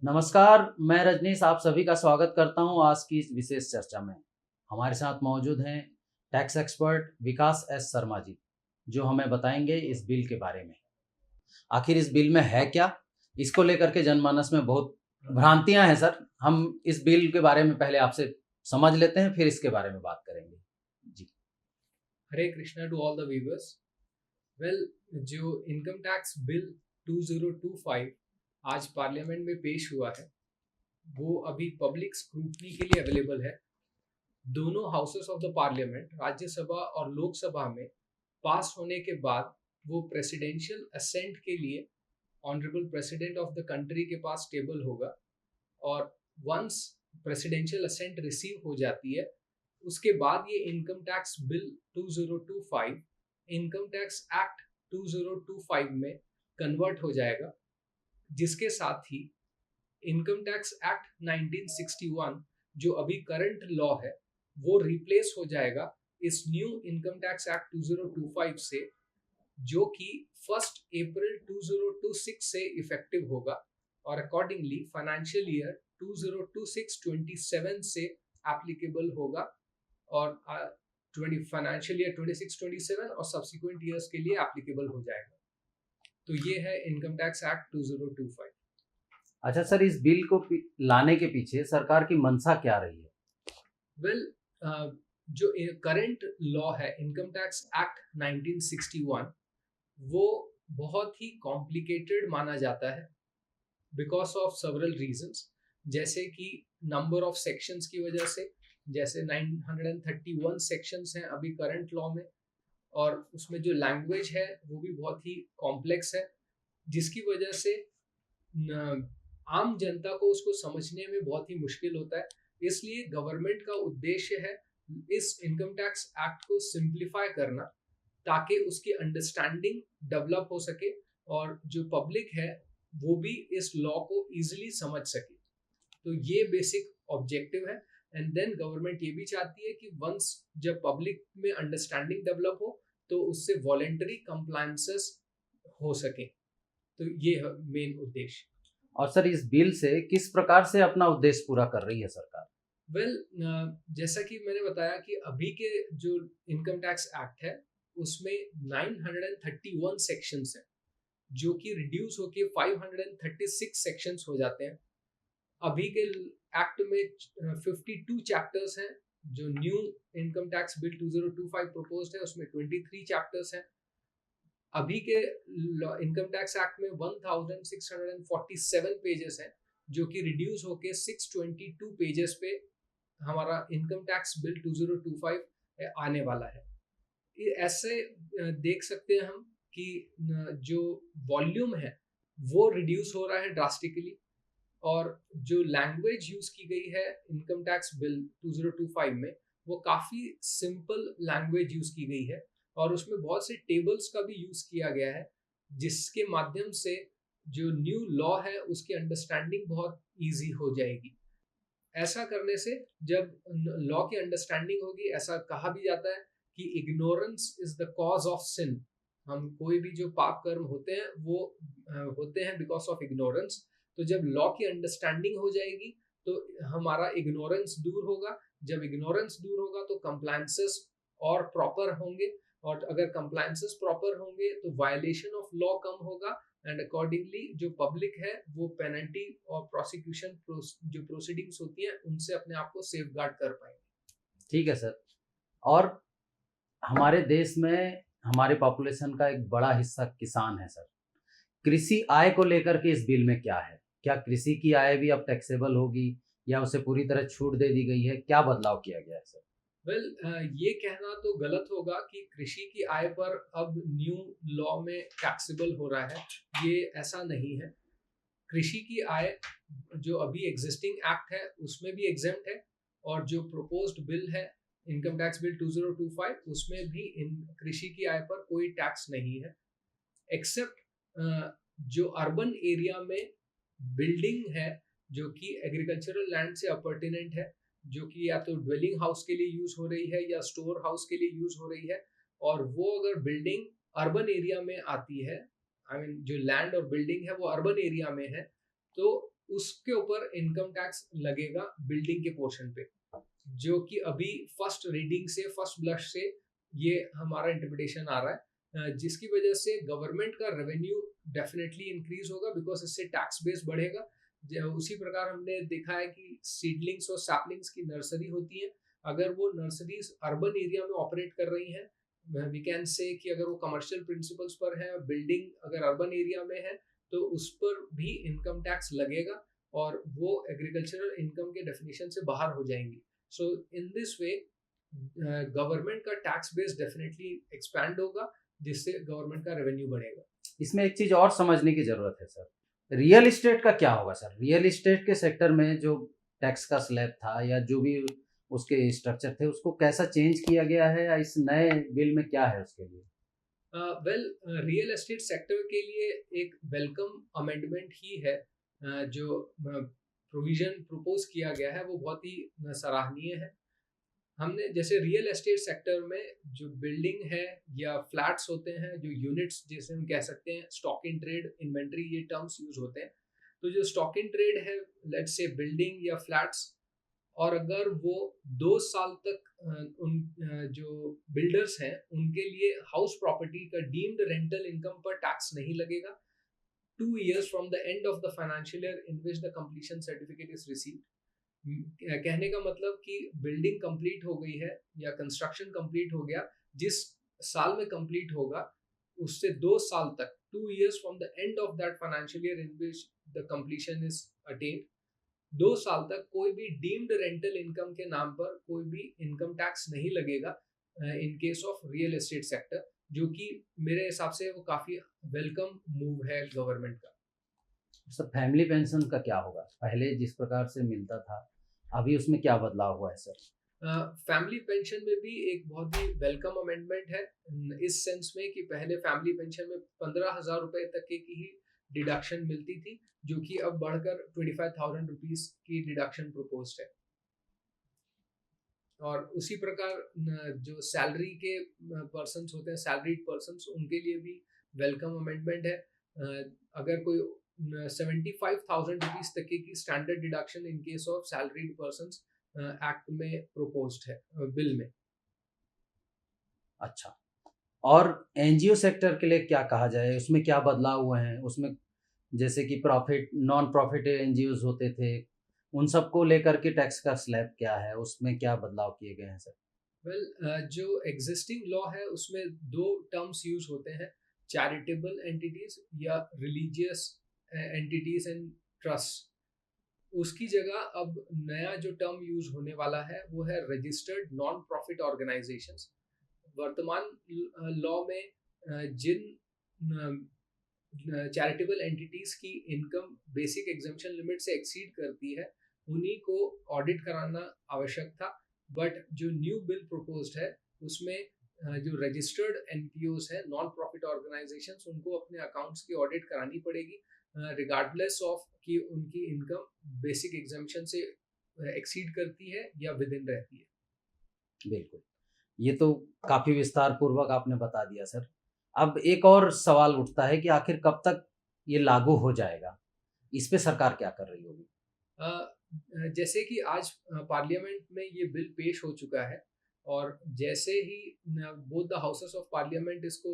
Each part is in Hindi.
नमस्कार, मैं रजनीश आप सभी का स्वागत करता हूं आज की इस विशेष चर्चा में। हमारे साथ मौजूद हैं टैक्स एक्सपर्ट विकास एस शर्मा जी, जो हमें बताएंगे इस बिल के बारे में। आखिर इस बिल में है क्या? इसको लेकर के जनमानस में बहुत भ्रांतियां हैं सर। हम इस बिल के बारे में पहले आपसे समझ लेते हैं, फिर इसके बारे में बात करेंगे। जी। Hare Krishna to all the viewers. Well, जो इनकम टैक्स बिल 2025 आज पार्लियामेंट में पेश हुआ है वो अभी पब्लिक स्क्रूटनी के लिए अवेलेबल है। दोनों houses of the parliament, Rajya Sabha और लोकसभा में पास होने के बाद वो प्रेसिडेंशियल असेंट के लिए honourable president of the country के पास टेबल होगा। और वंस प्रेसिडेंशियल असेंट रिसीव हो जाती है उसके बाद ये income tax bill 2025 income tax act 2025 में कन्वर्ट हो जाएगा, जिसके साथ ही इनकम टैक्स एक्ट 1961 जो अभी करंट लॉ है वो रिप्लेस हो जाएगा इस न्यू इनकम टैक्स एक्ट 2025 से, जो कि 1 अप्रैल 2026 से इफेक्टिव होगा। और अकॉर्डिंगली फाइनेंशियल ईयर 2026-27 से एप्लीकेबल होगा और फाइनेंशियल ईयर 26-27 और सब्सिक्वेंट ईयर्स के लिए एप्लीकेबल हो जाएगा। तो ये है इनकम टैक्स एक्ट 2025। अच्छा सर, इस बिल को लाने के पीछे सरकार की मंशा क्या रही है? वेल, जो करंट लॉ है इनकम टैक्स एक्ट 1961 वो बहुत ही कॉम्प्लिकेटेड माना जाता है बिकॉज ऑफ सेवरल रीजंस, जैसे कि नंबर ऑफ सेक्शंस की वजह से। जैसे 931 सेक्शंस हैं अभी करंट लॉ में, और उसमें जो लैंग्वेज है वो भी बहुत ही कॉम्प्लेक्स है, जिसकी वजह से आम जनता को उसको समझने में बहुत ही मुश्किल होता है। इसलिए गवर्नमेंट का उद्देश्य है इस इनकम टैक्स एक्ट को सिंप्लीफाई करना, ताकि उसकी अंडरस्टैंडिंग डेवलप हो सके और जो पब्लिक है वो भी इस लॉ को इजीली समझ सके। तो ये बेसिक ऑब्जेक्टिव है। एंड देन गवर्नमेंट ये भी चाहती है कि वंस जब पब्लिक में अंडरस्टैंडिंग डेवलप हो तो उससे वॉलेंटरी कंप्लायंसेस हो सके। तो ये है मेन उद्देश्य। और सर, इस बिल से किस प्रकार से अपना उद्देश्य पूरा कर रही है सरकार? वेल, जैसा कि मैंने बताया कि अभी के जो इनकम टैक्स एक्ट है उसमें 931 सेक्शंस हैं, जो कि रिड्यूस होके 536 सेक्शंस हो जाते हैं। अभी के एक्ट में 52 चैप्टर्स हैं। जो new income tax bill 2025 proposed है उसमें 23 चैप्टर्स हैं। अभी के इनकम टैक्स एक्ट में 1647 पेजेस हैं, जो कि रिड्यूस होके 622 पेजेस पे हमारा इनकम टैक्स बिल 2025 आने वाला है। ऐसे देख सकते हैं हम कि जो वॉल्यूम है वो रिड्यूस हो रहा है ड्रास्टिकली, और जो लैंग्वेज यूज की गई है इनकम टैक्स बिल 2025 में वो काफी सिंपल लैंग्वेज यूज की गई है, और उसमें बहुत से टेबल्स का भी यूज किया गया है, जिसके माध्यम से जो न्यू लॉ है उसकी अंडरस्टैंडिंग बहुत इजी हो जाएगी। ऐसा करने से जब लॉ की अंडरस्टैंडिंग होगी, ऐसा कहा भी जाता है कि ignorance is the cause of sin. हम कोई भी जो पाप कर्म होते हैं वो होते हैं बिकॉज ऑफ इग्नोरेंस। तो जब लॉ की अंडरस्टैंडिंग हो जाएगी तो हमारा इग्नोरेंस दूर होगा। जब इग्नोरेंस दूर होगा तो कंप्लायंसेस और प्रॉपर होंगे, और अगर कंप्लायंसेस प्रॉपर होंगे तो वायलेशन ऑफ लॉ कम होगा, एंड अकॉर्डिंगली जो पब्लिक है वो पेनल्टी और प्रोसिक्यूशन जो प्रोसीडिंग्स होती हैं उनसे अपने आप को सेफ गार्ड कर पाएंगे। ठीक है सर। और हमारे देश में हमारे पॉपुलेशन का एक बड़ा हिस्सा किसान है सर। कृषि आय को लेकर के इस बिल में क्या है? क्या कृषि की आय भी अब टैक्सेबल होगी या उसे पूरी तरह छूट दे दी गई है? क्या बदलाव किया गया है सर? वेल, ये कहना तो गलत होगा कि कृषि की आय पर अब न्यू लॉ में टैक्सेबल हो रहा है। ये ऐसा नहीं है। कृषि की आय जो अभी एग्जिस्टिंग एक्ट है उसमें भी एग्जेम्प्ट है, और जो प्रोपोज्ड बिल है इनकम टैक्स बिल 2025 उसमें भी इन कृषि की आय पर कोई टैक्स नहीं है, एक्सेप्ट जो अर्बन एरिया में बिल्डिंग है जो कि एग्रीकल्चरल लैंड से अपॉर्टिनेंट है, जो कि या तो ड्वेलिंग हाउस के लिए यूज हो रही है या स्टोर हाउस के लिए यूज हो रही है। और वो अगर बिल्डिंग अर्बन एरिया में आती है, आई मीन जो लैंड और बिल्डिंग है वो अर्बन एरिया में है, तो उसके ऊपर इनकम टैक्स लगेगा बिल्डिंग के पोर्शन पे, जो कि अभी फर्स्ट रीडिंग से, फर्स्ट ब्लश से ये हमारा इंटरप्रिटेशन आ रहा है, जिसकी वजह से गवर्नमेंट का रेवेन्यू डेफिनेटली इंक्रीज होगा, बिकॉज इससे टैक्स बेस बढ़ेगा। उसी प्रकार हमने देखा है कि सीडलिंग्स और सैपलिंग्स की नर्सरी होती है, अगर वो नर्सरीज अर्बन एरिया में ऑपरेट कर रही हैं, वी कैन से कि अगर वो कमर्शियल प्रिंसिपल्स पर है, बिल्डिंग अगर अर्बन एरिया में है, तो उस पर भी इनकम टैक्स लगेगा और वो एग्रीकल्चरल इनकम के डेफिनेशन से बाहर हो जाएंगी। सो इन दिस वे गवर्नमेंट का टैक्स बेस डेफिनेटली एक्सपैंड होगा, जिससे गवर्नमेंट का रेवेन्यू बढ़ेगा। इसमें एक चीज और समझने की जरूरत है सर, रियल इस्टेट का क्या होगा सर? रियल इस्टेट के सेक्टर में जो टैक्स का स्लैब था या जो भी उसके स्ट्रक्चर थे, उसको कैसा चेंज किया गया है या इस नए बिल में क्या है उसके लिए? वेल, रियल एस्टेट सेक्टर के लिए एक वेलकम अमेंडमेंट ही है। जो प्रोविजन प्रपोज किया गया है वो बहुत ही सराहनीय है। हमने जैसे रियल एस्टेट सेक्टर में जो बिल्डिंग है या फ्लैट्स होते हैं, जो यूनिट्स जैसे हम कह सकते हैं, स्टॉक इन ट्रेड, इन्वेंट्री, ये टर्म्स यूज होते हैं। तो जो स्टॉक इन ट्रेड है, लेट्स से बिल्डिंग या फ्लैट्स, और अगर वो 2 साल तक जो बिल्डर्स हैं उनके लिए हाउस प्रॉपर्टी का डीम्ड रेंटल इनकम पर टैक्स नहीं लगेगा 2 years from the end of the financial year in which the completion certificate is received. कहने का मतलब कि बिल्डिंग कंप्लीट हो गई है या कंस्ट्रक्शन कंप्लीट हो गया, जिस साल में कंप्लीट होगा उससे 2 साल तक, 2 years from the end of that financial year in which the completion is attend, 2 साल तक कोई भी डीम्ड रेंटल इनकम के नाम पर कोई भी इनकम टैक्स नहीं लगेगा in case of real estate sector, जो कि मेरे हिसाब से वो काफी वेलकम मूव है गवर्नमेंट का। सर फैमिली पेंशन का क्या होगा? पहले जिस प्रकार से मिलता था, अभी उसमें क्या बदलाव हुआ है सर? फैमिली पेंशन में भी एक बहुत ही वेलकम अमेंडमेंट है, इस सेंस में कि पहले फैमिली पेंशन में 15,000 रुपए तक की ही डिडक्शन मिलती थी, जो कि अब बढ़कर 25,000 रुपीज की डिडक्शन प्रपोज्ड है। और उसी प्रकार जो सैलरी के पर्सन्स होते हैं, सैलरीड पर्सन्स, उनके लिए भी वेलकम अमेंडमेंट है। अगर कोई 75,000 रुपीज तक की standard deduction in case of salaried persons act में प्रोपोज्ड है, बिल में। अच्छा, और एनजीओ सेक्टर के लिए क्या कहा जाए, उसमें क्या बदलाव हुए हैं? उसमें जैसे कि प्रॉफिट, नॉन प्रॉफिट एनजीओज होते थे, उन सबको लेकर के टैक्स का स्लैब क्या है, उसमें क्या बदलाव किए गए हैं सर? वेल, जो एग्जिस्टिंग लॉ है उसमें 2 टर्म्स यूज होते हैं, चैरिटेबल एंटिटीज या रिलीजियस एंटिटीज एंड ट्रस्ट। उसकी जगह अब नया जो टर्म यूज होने वाला है वो है रजिस्टर्ड नॉन प्रॉफिट ऑर्गेनाइजेशंस। वर्तमान लॉ में जिन चैरिटेबल एंटिटीज की इनकम बेसिक एग्जेम्पशन लिमिट से एक्सीड करती है, उन्हीं को ऑडिट कराना आवश्यक था, बट जो न्यू बिल प्रपोज्ड है उसमें जो रजिस्टर्ड एनपीओज है, नॉन प्रॉफिट ऑर्गेनाइजेशंस, उनको अपने अकाउंट्स की ऑडिट करानी पड़ेगी रिगार्डलेस ऑफ कि उनकी इनकम बेसिक एग्जेम्पशन से एक्सीड करती है या विद इन रहती है। बिल्कुल, ये तो काफ़ी विस्तार पूर्वक आपने बता दिया सर। अब एक और सवाल उठता है कि आखिर कब तक ये लागू हो जाएगा? इस पे सरकार क्या कर रही होगी? जैसे कि आज पार्लियामेंट में ये बिल पेश हो चुका है, और जैसे ही both the houses of parliament इसको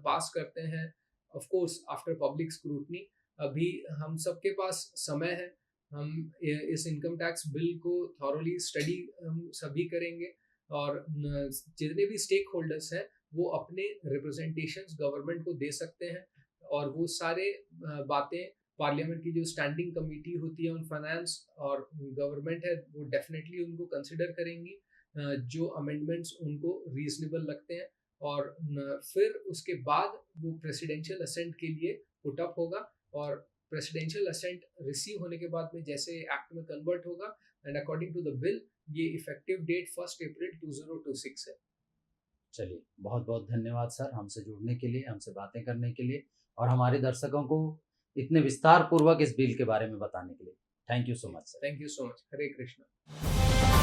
पास करते हैं, of course after public scrutiny, अभी हम सबके पास समय है, हम इस इनकम टैक्स बिल को थॉरोली स्टडी हम सभी करेंगे, और जितने भी स्टेक होल्डर्स हैं वो अपने रिप्रेजेंटेशंस गवर्नमेंट को दे सकते हैं, और वो सारे बातें पार्लियामेंट की जो स्टैंडिंग कमेटी होती है ऑन फाइनेंस और गवर्नमेंट है, वो डेफिनेटली उनको कंसिडर करेंगी, जो अमेंडमेंट्स उनको रीजनेबल लगते हैं, और फिर उसके बाद वो प्रेसिडेंशियल असेंट के लिए पुट अप होगा, और प्रेसिडेंशियल असेंट रिसीव होने के बाद में जैसे एक्ट में कन्वर्ट होगा, and according to the bill ये इफेक्टिव डेट 1 अप्रैल 2026 है। चलिए, बहुत बहुत धन्यवाद सर हमसे जुड़ने के लिए, हमसे बातें करने के लिए, और हमारे दर्शकों को इतने विस्तार पूर्वक इस बिल के बारे में बताने के लिए। Thank you so much sir. Thank you so much. Hare Krishna.